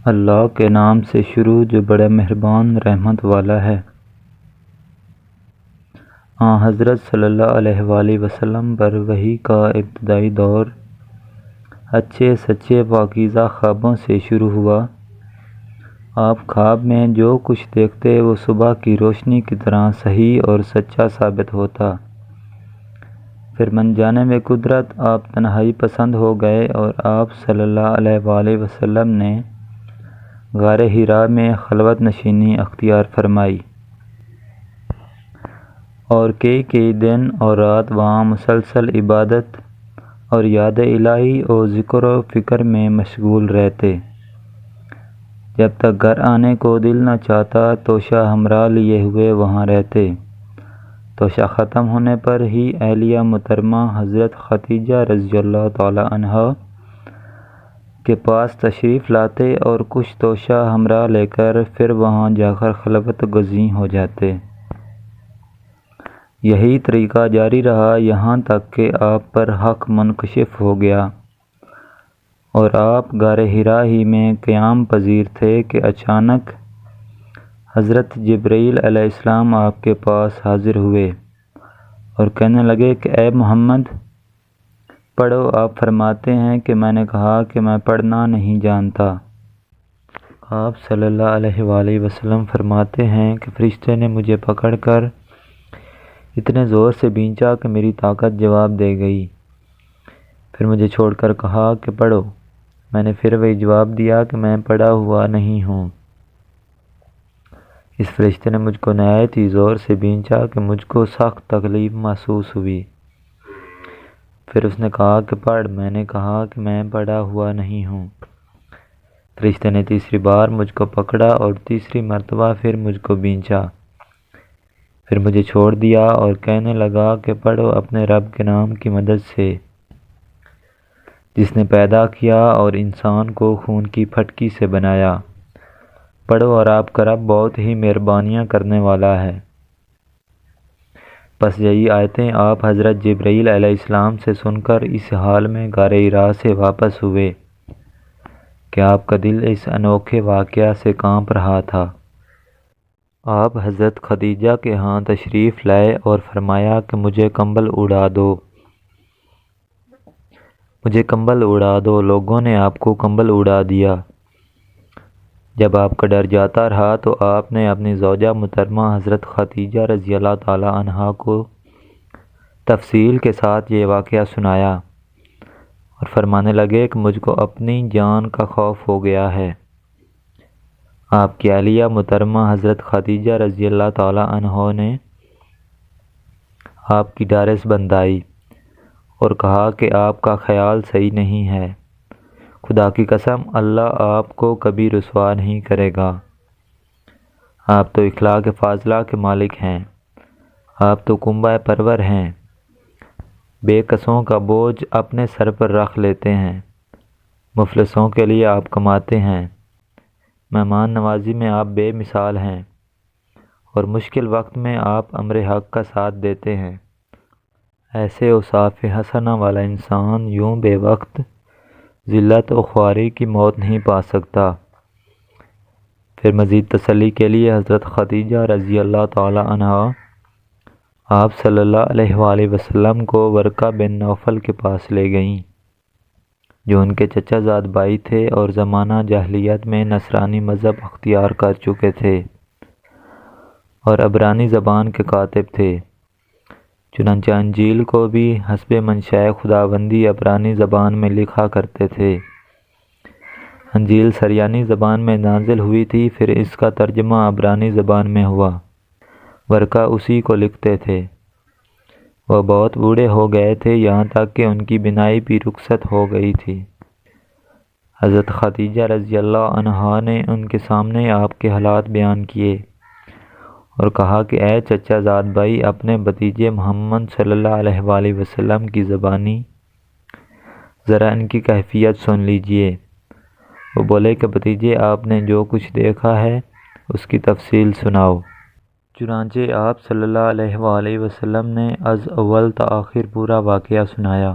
اللہ کے نام سے شروع جو بڑا مہربان رحمت والا ہے۔ حضرت صلی اللہ علیہ وآلہ وسلم پر وحی کا ابتدائی دور اچھے سچے پاکیزہ خوابوں سے شروع ہوا۔ آپ خواب میں جو کچھ دیکھتے وہ صبح کی روشنی کی طرح صحیح اور سچا ثابت ہوتا۔ پھر من جانب قدرت آپ تنہائی پسند ہو گئے اور آپ صلی اللہ علیہ وآلہ وسلم نے غار حرا میں خلوت نشینی اختیار فرمائی اور کئی دن اور رات وہاں مسلسل عبادت اور یاد الہی اور ذکر و فکر میں مشغول رہتے۔ جب تک گھر آنے کو دل نہ چاہتا توشہ ہمراہ لیے ہوئے وہاں رہتے۔ توشہ ختم ہونے پر ہی اہلیہ محترمہ حضرت خدیجہ رضی اللہ تعالی عنہا کے پاس تشریف لاتے اور کچھ توشہ ہمراہ لے کر پھر وہاں جا کر خلوت گزین ہو جاتے۔ یہی طریقہ جاری رہا یہاں تک کہ آپ پر حق منکشف ہو گیا اور آپ غار حرا ہی میں قیام پذیر تھے کہ اچانک حضرت جبرائیل علیہ السلام آپ کے پاس حاضر ہوئے اور کہنے لگے کہ اے محمد پڑھو۔ آپ فرماتے ہیں کہ میں نے کہا کہ میں پڑھنا نہیں جانتا۔ آپ صلی اللہ علیہ وآلہ وسلم فرماتے ہیں کہ فرشتے نے مجھے پکڑ کر اتنے زور سے بھینچا کہ میری طاقت جواب دے گئی۔ پھر مجھے چھوڑ کر کہا کہ پڑھو۔ میں نے پھر وہی جواب دیا کہ میں پڑھا ہوا نہیں ہوں۔ اس فرشتے نے مجھ کو نہایت ہی زور سے بھینچا کہ مجھ کو سخت تکلیف محسوس ہوئی۔ پھر اس نے کہا کہ پڑھ۔ میں نے کہا کہ میں پڑھا ہوا نہیں ہوں۔ فرشتے نے تیسری بار مجھ کو پکڑا اور تیسری مرتبہ پھر مجھ کو بھینچا۔ پھر مجھے چھوڑ دیا اور کہنے لگا کہ پڑھو اپنے رب کے نام کی مدد سے جس نے پیدا کیا اور انسان کو خون کی پھٹکی سے بنایا۔ پڑھو اور آپ کا رب بہت ہی مہربانیاں کرنے والا ہے۔ پس یہی آیتیں آپ حضرت جبرائیل علیہ السلام سے سن کر اس حال میں غار حرا سے واپس ہوئے کہ آپ کا دل اس انوکھے واقعہ سے کانپ رہا تھا۔ آپ حضرت خدیجہ کے ہاں تشریف لائے اور فرمایا کہ مجھے کمبل اڑا دو۔ مجھے کمبل اڑا دو۔ لوگوں نے آپ کو کمبل اڑا دیا۔ جب آپ کا ڈر جاتا رہا تو آپ نے اپنی زوجہ محترمہ حضرت خدیجہ رضی اللہ تعالی عنہا کو تفصیل کے ساتھ یہ واقعہ سنایا اور فرمانے لگے کہ مجھ کو اپنی جان کا خوف ہو گیا ہے۔ آپ کی اہلیہ محترمہ حضرت خدیجہ رضی اللہ تعالی عنہا نے آپ کی ڈارس بندھائی اور کہا کہ آپ کا خیال صحیح نہیں ہے۔ خدا کی قسم اللہ آپ کو کبھی رسوا نہیں کرے گا۔ آپ تو اخلاق فاضلہ کے مالک ہیں۔ آپ تو کنبہ پرور ہیں۔ بے کسوں کا بوجھ اپنے سر پر رکھ لیتے ہیں۔ مفلسوں کے لیے آپ کماتے ہیں۔ مہمان نوازی میں آپ بے مثال ہیں اور مشکل وقت میں آپ امر حق کا ساتھ دیتے ہیں۔ ایسے اوصاف حسنہ والا انسان یوں بے وقت ذلت و خواری کی موت نہیں پا سکتا۔ پھر مزید تسلی کے لیے حضرت خدیجہ رضی اللہ تعالی عنہا آپ صلی اللہ علیہ وآلہ وسلم کو ورقہ بن نوفل کے پاس لے گئیں جو ان کے چچا زاد بھائی تھے اور زمانہ جاہلیت میں نصرانی مذہب اختیار کر چکے تھے اور عبرانی زبان کے کاتب تھے۔ چنانچہ انجیل کو بھی حسب منشاء خداوندی عبرانی زبان میں لکھا کرتے تھے۔ انجیل سریانی زبان میں نازل ہوئی تھی، پھر اس کا ترجمہ عبرانی زبان میں ہوا۔ ورقہ اسی کو لکھتے تھے۔ وہ بہت بوڑھے ہو گئے تھے یہاں تک کہ ان کی بینائی بھی رخصت ہو گئی تھی۔ حضرت خدیجہ رضی اللہ عنہا نے ان کے سامنے آپ کے حالات بیان کیے اور کہا کہ اے چچا زاد بھائی اپنے بھتیجے محمد صلی اللہ علیہ وآلہ وسلم کی زبانی ذرا ان کی کیفیت سن لیجئے۔ وہ بولے کہ بھتیجے آپ نے جو کچھ دیکھا ہے اس کی تفصیل سناؤ۔ چنانچہ آپ صلی اللہ علیہ وآلہ وسلم نے از اول تا آخر پورا واقعہ سنایا۔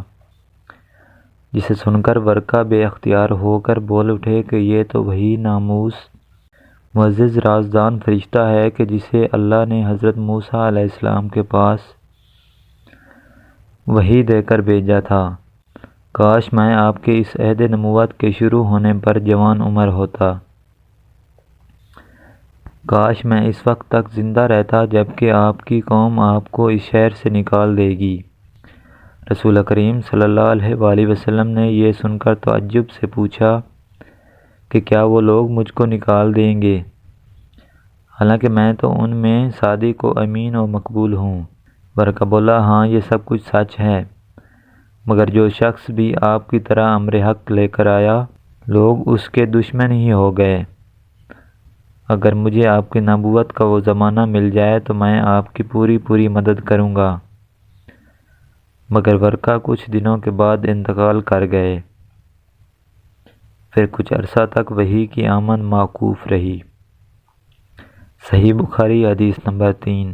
جسے سن کر ورقہ بے اختیار ہو کر بول اٹھے کہ یہ تو وہی ناموس معزز رازدان فرشتہ ہے کہ جسے اللہ نے حضرت موسیٰ علیہ السلام کے پاس وحی دے کر بھیجا تھا۔ کاش میں آپ کے اس عہد نبوت کے شروع ہونے پر جوان عمر ہوتا۔ کاش میں اس وقت تک زندہ رہتا جبکہ آپ کی قوم آپ کو اس شہر سے نکال دے گی۔ رسول کریم صلی اللہ علیہ وآلہ وسلم نے یہ سن کر تعجب سے پوچھا کہ کیا وہ لوگ مجھ کو نکال دیں گے، حالانکہ میں تو ان میں صادق و امین و مقبول ہوں؟ ورقہ بولا، ہاں یہ سب کچھ سچ ہے، مگر جو شخص بھی آپ کی طرح امر حق لے کر آیا لوگ اس کے دشمن ہی ہو گئے۔ اگر مجھے آپ کی نبوت کا وہ زمانہ مل جائے تو میں آپ کی پوری مدد کروں گا، مگر ورقہ کچھ دنوں کے بعد انتقال کر گئے۔ پھر کچھ عرصہ تک وحی کی آمد موقوف رہی۔ صحیح بخاری حدیث نمبر 3۔